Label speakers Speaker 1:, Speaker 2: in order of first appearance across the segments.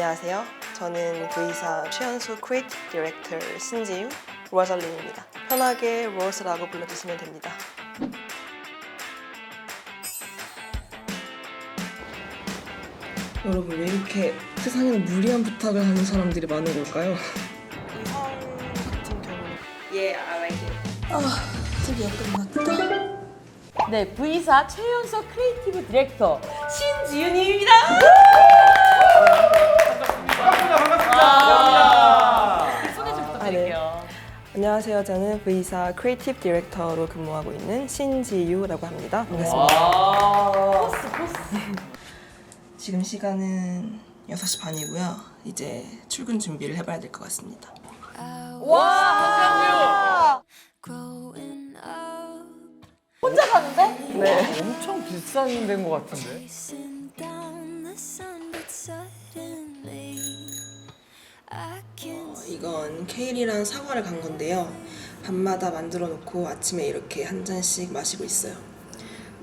Speaker 1: 안녕하세요. 저는 V사 최연소 크리에이티브 디렉터 신지유 로아잘린입니다. 편하게 로스라고 불러주시면 됩니다. 여러분, 왜 이렇게 세상에는 무리한 부탁을 하는 사람들이 많은 걸까요? 이성 같은 경우는 I like it. 드디어 끝났다.
Speaker 2: 네, V사 최연소 크리에이티브 디렉터 신지윤님입니다. 반갑습니다. 소개 좀 부탁드릴게요.
Speaker 1: 안녕하세요. 저는 V사 크리에이티브 디렉터로 근무하고 있는 신지유라고 합니다. 반갑습니다.
Speaker 2: 포스.
Speaker 1: 지금 시간은 6시 반이고요. 이제 출근 준비를 해봐야 될 것 같습니다.
Speaker 2: 와, 혼자 가는데?
Speaker 1: 네.
Speaker 3: 엄청 비싼 데인 것 같은데?
Speaker 1: 이건 케일이랑 사과를 간 건데요. 밤마다 만들어 놓고 아침에 이렇게 한 잔씩 마시고 있어요.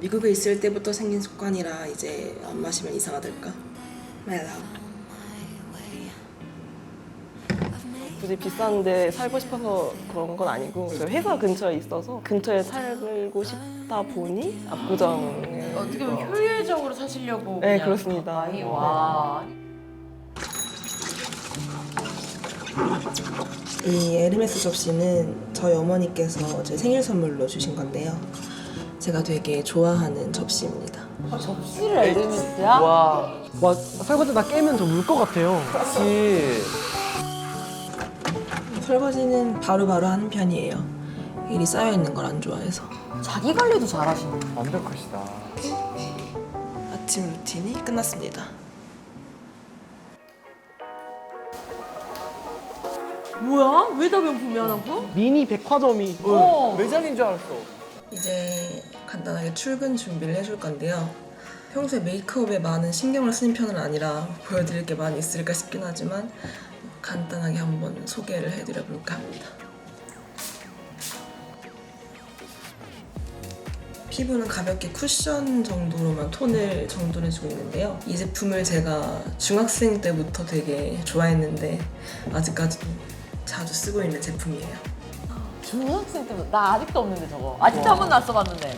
Speaker 1: 미국에 있을 때부터 생긴 습관이라 이제 안 마시면 이상하달까? 굳이 비싼데 살고 싶어서 그런 건 아니고 회사 근처에 있어서 근처에 살고 싶다 보니 압구정에
Speaker 2: 어떻게 보면 효율적으로 사시려고.
Speaker 1: 네,
Speaker 2: 그냥
Speaker 1: 그렇습니다.
Speaker 2: 가까이. 와.
Speaker 1: 이 에르메스 접시는 저희 어머니께서 제 생일 선물로 주신 건데요. 제가 되게 좋아하는 접시입니다.
Speaker 2: 접시를 에르메스야?
Speaker 3: 와, 설거지 다 깨면 저 물 것 같아요. 그렇지.
Speaker 1: 설거지는 바로바로 하는 편이에요. 일이 쌓여있는 걸 안 좋아해서.
Speaker 2: 자기 관리도 잘하시네.
Speaker 3: 완벽하시다.
Speaker 1: 아침 루틴이 끝났습니다.
Speaker 2: 뭐야? 왜 다 명품이야?
Speaker 3: 미니 백화점이 매장인 줄 알았어.
Speaker 1: 이제 간단하게 출근 준비를 해줄 건데요. 평소에 메이크업에 많은 신경을 쓰는 편은 아니라 보여드릴 게 많이 있을까 싶긴 하지만 간단하게 한번 소개를 해드려볼까 합니다. 피부는 가볍게 쿠션 정도로만 톤을 정돈해주고 있는데요. 이 제품을 제가 중학생 때부터 되게 좋아했는데 아직까지도 자주 쓰고 있는 제품이에요.
Speaker 2: 중학생 때부터 나 아직도 없는데 저거. 아직도 한 번도 안 써봤는데.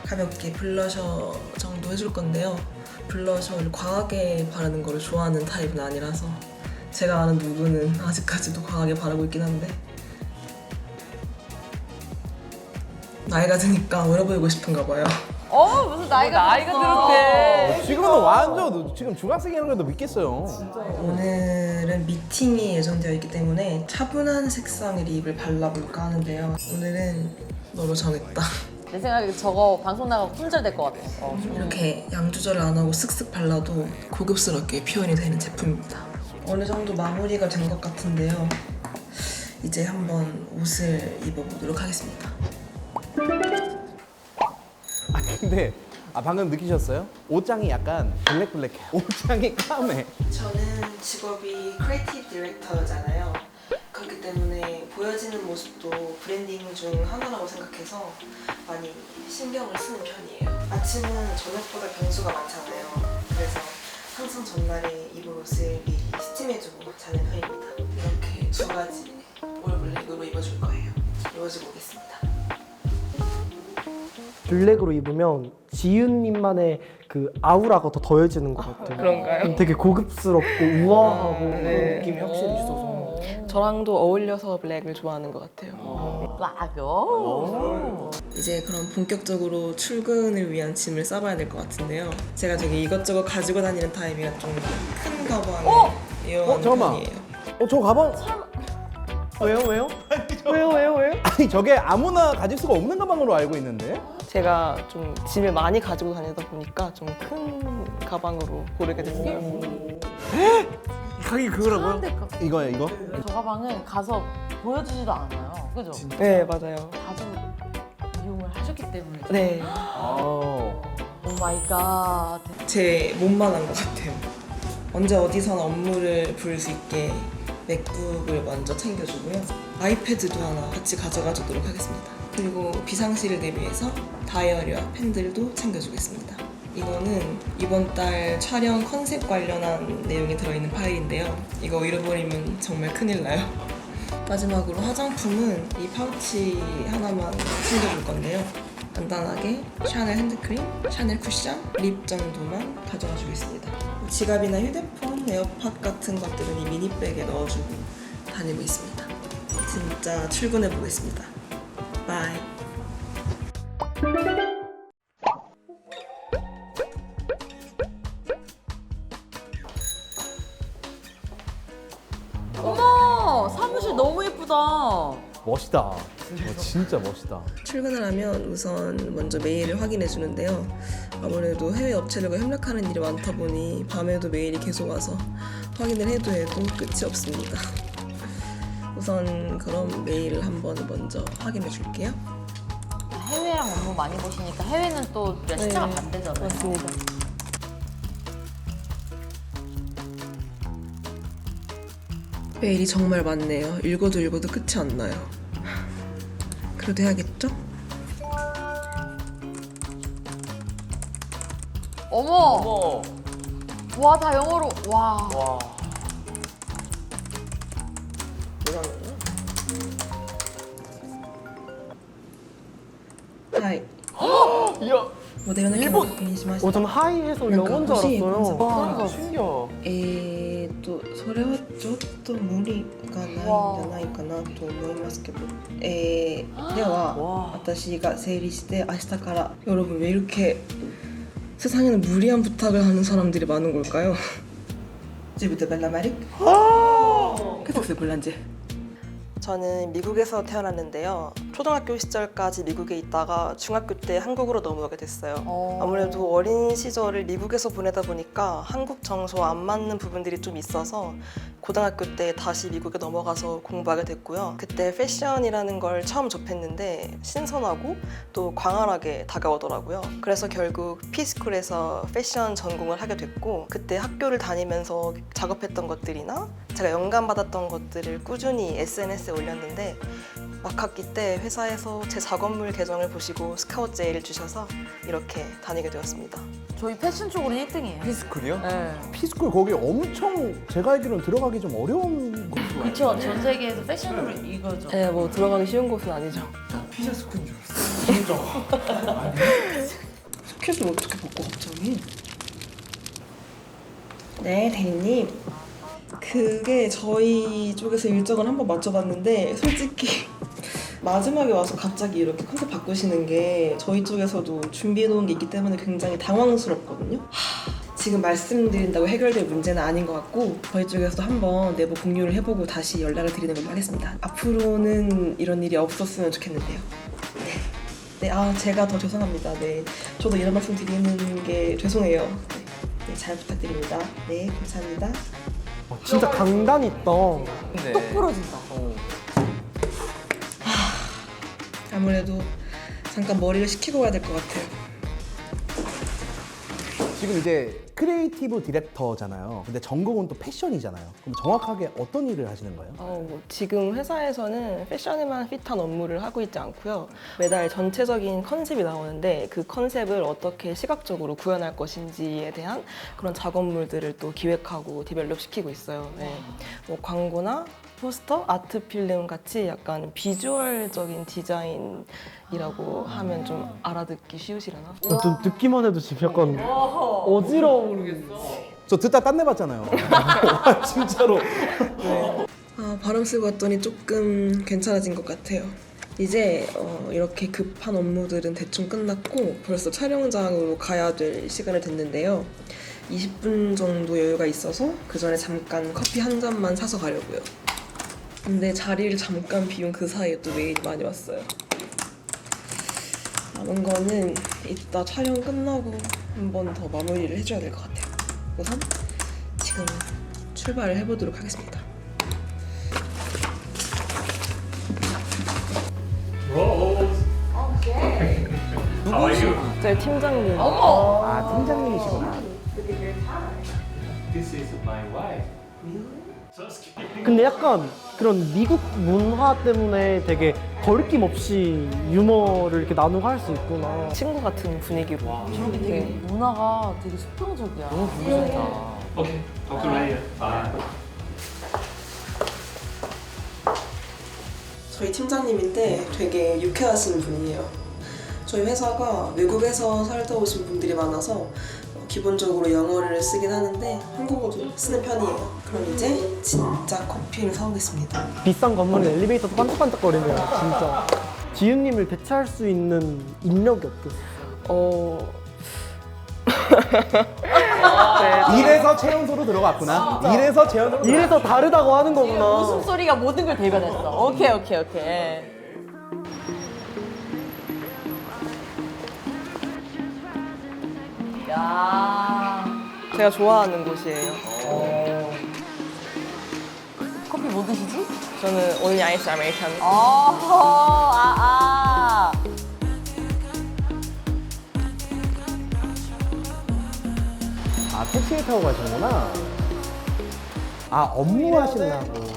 Speaker 1: 가볍게 블러셔 정도 해줄 건데요. 블러셔를 과하게 바르는 거를 좋아하는 타입은 아니라서 제가 아는 누구는 아직까지도 과하게 바르고 있긴 한데 나이가 드니까 어려 보이고 싶은가 봐요.
Speaker 2: 무슨 나이가 들었대.
Speaker 4: 지금은 완전 지금 중학생이라는 것도 믿겠어요.
Speaker 1: 오늘은 미팅이 예정되어 있기 때문에 차분한 색상의 립을 발라볼까 하는데요. 오늘은 너로 정했다.
Speaker 2: 내 생각에 저거 방송 나가고 품절될 것 같아.
Speaker 1: 이렇게 양 조절을 안 하고 쓱쓱 발라도 고급스럽게 표현이 되는 제품입니다. 어느 정도 마무리가 된 것 같은데요. 이제 한번 옷을 입어보도록 하겠습니다.
Speaker 4: 근데 방금 느끼셨어요? 옷장이 약간 블랙해. 옷장이 까매.
Speaker 1: 저는 직업이 크리에이티브 디렉터잖아요. 그렇기 때문에 보여지는 모습도 브랜딩 중 하나라고 생각해서 많이 신경을 쓰는 편이에요. 아침은 저녁보다 변수가 많잖아요. 그래서 항상 전날에 입은 옷을 미리 스팀해주고 자는 편입니다. 이렇게 두 가지 올 블랙으로 입어줄 거예요. 입어주고 오겠습니다.
Speaker 3: 블랙으로 입으면 지윤님만의 그 아우라가 더 더해지는 것 같아요.
Speaker 1: 그런가요?
Speaker 3: 되게 고급스럽고 우아하고
Speaker 1: 네.
Speaker 3: 그런 느낌이 확실히 있어서.
Speaker 1: 저랑도 어울려서 블랙을 좋아하는 것 같아요.
Speaker 2: 락요.
Speaker 1: 이제 그럼 본격적으로 출근을 위한 짐을 싸봐야 될 것 같은데요. 제가 되게 이것저것 가지고 다니는 타입이라 좀 큰 가방을 이용하는
Speaker 4: 잠깐만.
Speaker 1: 편이에요.
Speaker 4: 저 가방
Speaker 3: 왜요?
Speaker 4: 아니 저게 아무나 가질 수가 없는 가방으로 알고 있는데.
Speaker 1: 제가 좀 짐을 많이 가지고 다니다 보니까 좀 큰 가방으로 고르게 됐어요.
Speaker 3: 가격이 그거라고요?
Speaker 4: 이거예요, 이거?
Speaker 2: 저 가방은 가서 보여주지도 않아요. 그죠?
Speaker 1: 네, 맞아요.
Speaker 2: 자주 이용을 하셨기 때문에.
Speaker 1: 네,
Speaker 2: 오 마이 갓.
Speaker 1: 제 몸만 한 것 같아요. 언제 어디서나 업무를 부를 수 있게 맥북을 먼저 챙겨주고요. 아이패드도 하나 같이 가져가 주도록 하겠습니다. 그리고 비상시를 대비해서 다이어리와 펜들도 챙겨주겠습니다. 이거는 이번 달 촬영 컨셉 관련한 내용이 들어있는 파일인데요. 이거 잃어버리면 정말 큰일 나요. 마지막으로 화장품은 이 파우치 하나만 챙겨줄 건데요. 간단하게 샤넬 핸드크림, 샤넬 쿠션, 립 정도만 가져가 주겠습니다. 지갑이나 휴대폰, 에어팟 같은 것들은 이 미니백에 넣어주고 다니고 있습니다. 진짜 출근해 보겠습니다. 바이.
Speaker 2: 어머, 사무실 너무 예쁘다.
Speaker 4: 멋있다. 진짜 멋있다.
Speaker 1: 출근을 하면 우선 먼저 메일을 확인해 주는데요. 아무래도 해외 업체들과 협력하는 일이 많다 보니 밤에도 메일이 계속 와서 확인을 해도 끝이 없습니다. 우선 그럼 메일을 한번 먼저 확인해 줄게요.
Speaker 2: 해외랑 업무 많이 보시니까 해외는 또 우리가 시차가
Speaker 1: 네,
Speaker 2: 반대잖아요.
Speaker 1: 맞습니다. 메일이 정말 많네요. 읽어도 끝이 안 나요. 그래도 해야겠죠?
Speaker 2: 어머. 와, 다 영어로. 와.
Speaker 1: 하이. 모델은 일본 분이시마시다.
Speaker 3: 전 하이에서 영어인 줄 알았어요.
Speaker 2: 와.
Speaker 4: 신기해.
Speaker 1: それはちょっと無理がないんじゃないかなと思いますけど、では私が整理して明日から 여러분 왜 이렇게 세상에는 무리한 부탁을 하는 사람들이 많은 걸까요? 지부터 벨라마릭? 계속 곤란지. 저는 미국에서 태어났는데요. 초등학교 시절까지 미국에 있다가 중학교 때 한국으로 넘어가게 됐어요. 아무래도 어린 시절을 미국에서 보내다 보니까 한국 정서와 안 맞는 부분들이 좀 있어서 고등학교 때 다시 미국에 넘어가서 공부하게 됐고요. 그때 패션이라는 걸 처음 접했는데 신선하고 또 광활하게 다가오더라고요. 그래서 결국 피스쿨에서 패션 전공을 하게 됐고, 그때 학교를 다니면서 작업했던 것들이나 제가 영감받았던 것들을 꾸준히 SNS에 올렸는데, 막학기 때 회사에서 제 작업물 계정을 보시고 스카우트 제의를 주셔서 이렇게 다니게 되었습니다.
Speaker 2: 저희 패션 쪽으로는 1등이에요.
Speaker 4: 피스쿨이요?
Speaker 2: 네.
Speaker 4: 피스쿨 거기 엄청 제가 알기로는 들어가기 좀 어려운 곳으로
Speaker 2: 그쵸. 전 세계에서 패션으로 이거죠.
Speaker 1: 네, 뭐 들어가기 쉬운 곳은 아니죠.
Speaker 4: 피자 스쿨인 줄 알았어.
Speaker 1: 스케줄 어떻게 바꿔 갑자기? 네, 대리님. 그게 저희 쪽에서 일정을 한번 맞춰봤는데 솔직히 마지막에 와서 갑자기 이렇게 컨셉 바꾸시는 게 저희 쪽에서도 준비해놓은 게 있기 때문에 굉장히 당황스럽거든요. 지금 말씀드린다고 해결될 문제는 아닌 것 같고 저희 쪽에서도 한번 내부 공유를 해보고 다시 연락을 드리는 걸로 하겠습니다. 앞으로는 이런 일이 없었으면 좋겠는데요. 네, 제가 더 죄송합니다. 네, 저도 이런 말씀 드리는 게 죄송해요. 네, 잘 부탁드립니다. 네, 감사합니다.
Speaker 3: 진짜 강단 있다.
Speaker 2: 똑 부러진다.
Speaker 1: 아무래도 잠깐 머리를 식히고 가야 될 것 같아요.
Speaker 4: 지금 이제 크리에이티브 디렉터잖아요. 근데 전공은 또 패션이잖아요. 그럼 정확하게 어떤 일을 하시는 거예요?
Speaker 1: 지금 회사에서는 패션에만 핏한 업무를 하고 있지 않고요. 매달 전체적인 컨셉이 나오는데 그 컨셉을 어떻게 시각적으로 구현할 것인지에 대한 그런 작업물들을 또 기획하고 디벨롭 시키고 있어요. 네. 뭐 광고나 포스터, 아트 필름 같이 약간 비주얼적인 디자인이라고 하면 좀 알아듣기 쉬우시려나?
Speaker 3: 좀 듣기만 해도 지금 약간 어지러워 모르겠어.
Speaker 4: 저 듣다 딴 데 봤잖아요. 진짜로.
Speaker 1: 발음 쓰고 왔더니 조금 괜찮아진 것 같아요. 이제 이렇게 급한 업무들은 대충 끝났고 벌써 촬영장으로 가야 될 시간이 됐는데요. 20분 정도 여유가 있어서 그 전에 잠깐 커피 한 잔만 사서 가려고요. 근데 자리를 잠깐 비운 그 사이에 또 메일이 많이 왔어요. 남은 거는 이따 촬영 끝나고 한 번 더 마무리를 해줘야 될 것 같아요. 우선 지금 출발을 해보도록 하겠습니다. 저희 팀장님.
Speaker 4: 아, 팀장님이시구나.
Speaker 5: This is my wife.
Speaker 3: 근데 약간 그런 미국 문화 때문에 되게 거리낌 없이 유머를 이렇게 나누고 할 수 있구나.
Speaker 1: 친구 같은 분위기로.
Speaker 2: 저렇게 되게 문화가 되게 수평적이야. 너무 보기 좋다.
Speaker 5: Okay, talk to you later. Bye.
Speaker 1: 저희 팀장님인데 되게 유쾌하신 분이에요. 저희 회사가 외국에서 살다 오신 분들이 많아서 기본적으로 영어를 쓰긴 하는데 한국어도 쓰는 편이에요. 그럼 이제 진짜 커피를 사오겠습니다.
Speaker 3: 비싼 건물에 엘리베이터도 반짝반짝거리네요, 진짜. 지윤님을 대체할 수 있는 인력이 없겠어요.
Speaker 4: 이래서 최연소로 들어갔구나. 이래서 최연소로
Speaker 3: 이래서 다르다고 하는 거구나.
Speaker 2: 웃음소리가 모든 걸 대변했어. 오케이. 야,
Speaker 1: 제가 좋아하는 곳이에요.
Speaker 2: 커피 뭐 드시지?
Speaker 1: 저는 온리 아이스 아메리카노.
Speaker 4: 아, 택시를 타고 가시는구나. 아, 업무 하시려고.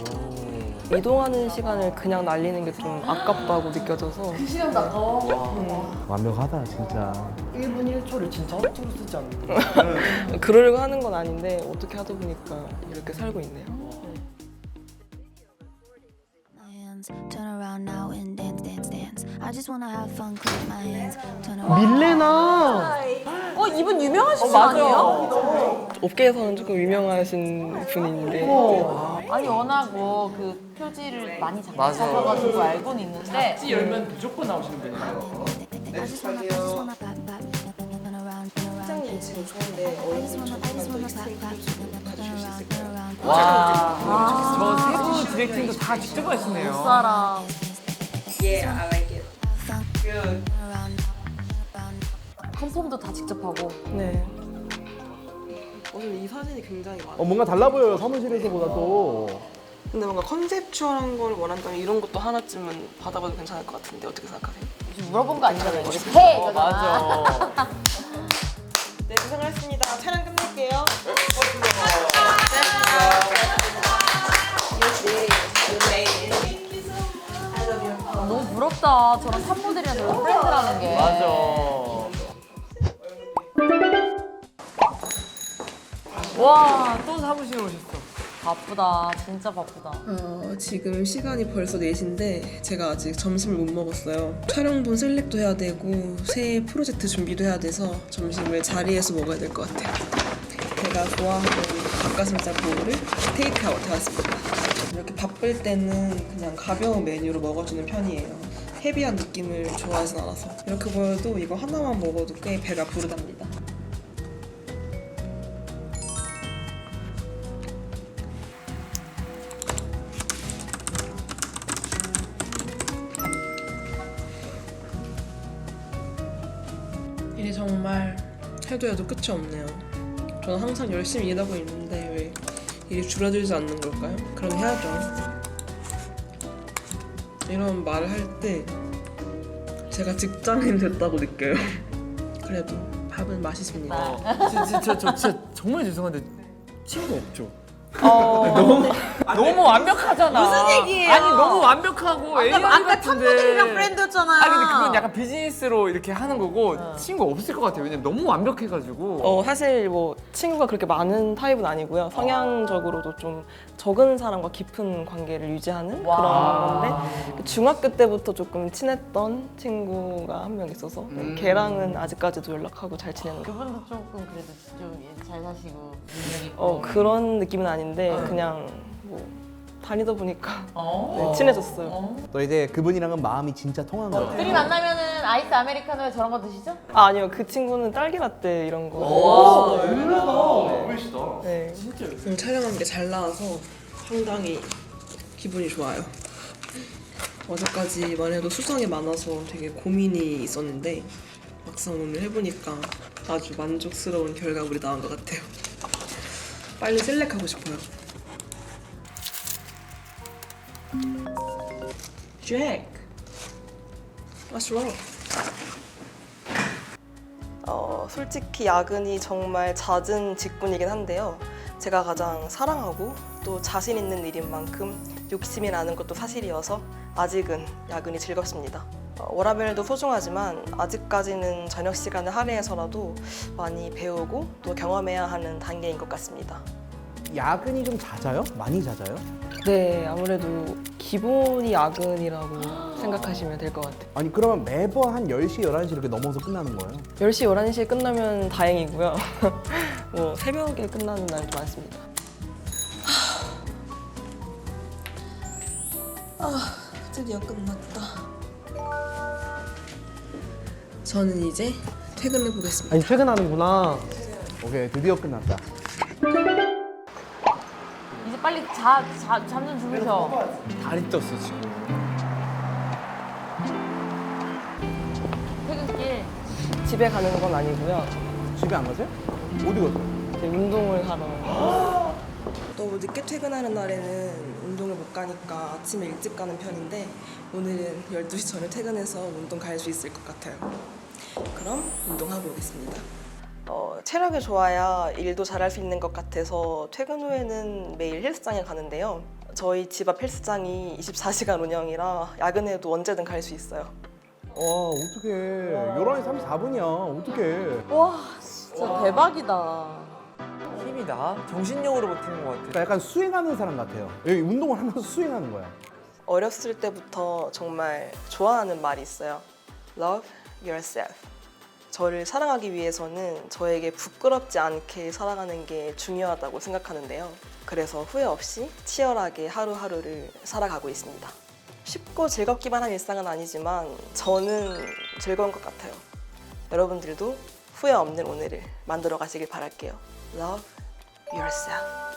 Speaker 1: 이동하는 시간을 그냥 날리는 게 좀 아깝다고 느껴져서
Speaker 2: 시간도 아까워.
Speaker 4: 완벽하다, 진짜.
Speaker 3: 1분 1초를 진짜 허투루 쓰지 않는.
Speaker 1: 그러려고 하는 건 아닌데 어떻게 하다 보니까 이렇게 살고 있네요.
Speaker 6: my hands. Turn around now and dance, dance, dance. I just wanna have fun, clap my hands. Turn around.
Speaker 3: 밀레나.
Speaker 2: 이분 유명하신 분 아니에요?
Speaker 1: 업계에서는 조금 유명하신 분인데
Speaker 2: 아니 워낙 그 표지를 많이 작성하셔가지고 알고는 있는데
Speaker 5: 열면 무조건 나오시는 분이에요.
Speaker 6: I just wanna clap, clap. Turn around, turn around.
Speaker 1: 팀장님 지금 좋은데
Speaker 6: I just wanna clap, clap. Turn around, turn around.
Speaker 5: 저 세부 디렉팅도 다 직접 하시네요.
Speaker 2: 사람
Speaker 1: Yeah, I like it.
Speaker 6: Turn around.
Speaker 2: 컨펌도 다 직접 하고
Speaker 1: 네. 이 사진이 굉장히 많아요.
Speaker 4: 뭔가 달라 보여요, 사무실에서보다도.
Speaker 1: 근데 뭔가 컨셉추얼한 걸 원한다면 이런 것도 하나쯤은 받아봐도 괜찮을 것 같은데 어떻게 생각하세요?
Speaker 2: 지금 물어본 거 아니잖아요. 이거 해!
Speaker 5: 맞아.
Speaker 1: 네, 고생하셨습니다. 촬영 끝낼게요.
Speaker 2: 너무 부럽다. 저런 탑모델이랑 저런 프렌드라는 게.
Speaker 5: 맞아. 와, 또 사무실에 오셨어.
Speaker 2: 바쁘다. 진짜 바쁘다.
Speaker 1: 지금 시간이 벌써 4시인데 제가 아직 점심을 못 먹었어요. 촬영본 셀렉도 해야 되고 새 프로젝트 준비도 해야 돼서 점심을 자리에서 먹어야 될 것 같아요. 제가 좋아하는 닭가슴살 보울을 테이크아웃 해왔습니다. 이렇게 바쁠 때는 그냥 가벼운 메뉴로 먹어주는 편이에요. 헤비한 느낌을 좋아하진 않아서 이렇게 보여도 이거 하나만 먹어도 꽤 배가 부르답니다. 일이 정말 해도 해도 끝이 없네요. 저는 항상 열심히 일하고 있는데 왜 일이 줄어들지 않는 걸까요? 그럼 해야죠. 이런 말을 할 때 제가 직장인 됐다고 느껴요. 그래도 밥은 맛있습니다.
Speaker 5: 진짜 정말 죄송한데 친구 없죠? 너무 완벽하잖아.
Speaker 2: 무슨 얘기예요?
Speaker 5: 아니 너무 완벽하고 AI 같은데.
Speaker 2: 프렌드였잖아요.
Speaker 5: 아니 근데 그건 약간 비즈니스로 이렇게 하는 거고 친구 없을 것 같아요. 왜냐면 너무 완벽해가지고.
Speaker 1: 사실 뭐 친구가 그렇게 많은 타입은 아니고요. 성향적으로도 좀 적은 사람과 깊은 관계를 유지하는
Speaker 2: 와.
Speaker 1: 그런 건데 중학교 때부터 조금 친했던 친구가 한 명 있어서 걔랑은 아직까지도 연락하고 잘 지내는 거.
Speaker 2: 그분도 조금 그래도 좀 잘 사시고 능력 있고.
Speaker 1: 그런 느낌은 아닌데 그냥 뭐 다니다 보니까 네, 친해졌어요.
Speaker 4: 또 이제 그분이랑은 마음이 진짜 통한 거예요.
Speaker 2: 둘이 만나면은 아이스 아메리카노에 저런 거 드시죠?
Speaker 1: 아니요, 그 친구는 딸기 라떼 이런 거.
Speaker 5: 멋있다.
Speaker 1: 네. 오늘 촬영한 게 잘 나와서 상당히 기분이 좋아요. 어제까지만 해도 수정이 많아서 되게 고민이 있었는데 막상 오늘 해보니까 아주 만족스러운 결과물이 나온 것 같아요. 빨리 셀렉하고 싶어요. 잭! What's wrong? 솔직히 야근이 정말 잦은 직군이긴 한데요. 제가 가장 사랑하고 또 자신 있는 일인 만큼 욕심이 나는 것도 사실이어서 아직은 야근이 즐겁습니다. 워라밸도 소중하지만 아직까지는 저녁 시간을 할애해서라도 많이 배우고 또 경험해야 하는 단계인 것 같습니다.
Speaker 4: 야근이 좀 잦아요? 많이 잦아요?
Speaker 7: 네, 아무래도 기본이 야근이라고 생각하시면 될 것 같아요.
Speaker 4: 아니 그러면 매번 한 10시, 11시 이렇게 넘어서 끝나는 거예요?
Speaker 7: 10시, 11시에 끝나면 다행이고요. 뭐 새벽에 끝나는 날도 많습니다.
Speaker 1: 드디어 끝났다. 저는 이제 퇴근해 보겠습니다.
Speaker 3: 아니 퇴근하는구나.
Speaker 4: 오케이, 드디어 끝났다.
Speaker 2: 이제 빨리 잠 좀 주무셔.
Speaker 5: 다리 떴어 지금.
Speaker 2: 퇴근길.
Speaker 7: 집에 가는 건 아니고요.
Speaker 4: 집에 안 가세요? 어디 가세요?
Speaker 7: 이제 운동을 하러.
Speaker 1: 너무 늦게 퇴근하는 날에는 운동을 못 가니까 아침에 일찍 가는 편인데 오늘은 12시 전에 퇴근해서 운동 갈 수 있을 것 같아요. 그럼 운동하고 오겠습니다. 체력이 좋아야 일도 잘할 수 있는 것 같아서 퇴근 후에는 매일 헬스장에 가는데요. 저희 집 앞 헬스장이 24시간 운영이라 야근해도 언제든 갈 수 있어요.
Speaker 4: 와, 어떡해. 11시 34분이야. 어떡해.
Speaker 2: 와 진짜 대박이다.
Speaker 5: 힘이 나. 정신력으로 버티는 것 같아.
Speaker 4: 그러니까 약간 수행하는 사람 같아요. 여기 운동을 하면서 수행하는 거야.
Speaker 1: 어렸을 때부터 정말 좋아하는 말이 있어요. Love yourself. 저를 사랑하기 위해서는 저에게 부끄럽지 않게 살아가는 게 중요하다고 생각하는데요. 그래서 후회 없이 치열하게 하루하루를 살아가고 있습니다. 쉽고 즐겁기만 한 일상은 아니지만 저는 즐거운 것 같아요. 여러분들도 후회 없는 오늘을 만들어 가시길 바랄게요. Love yourself.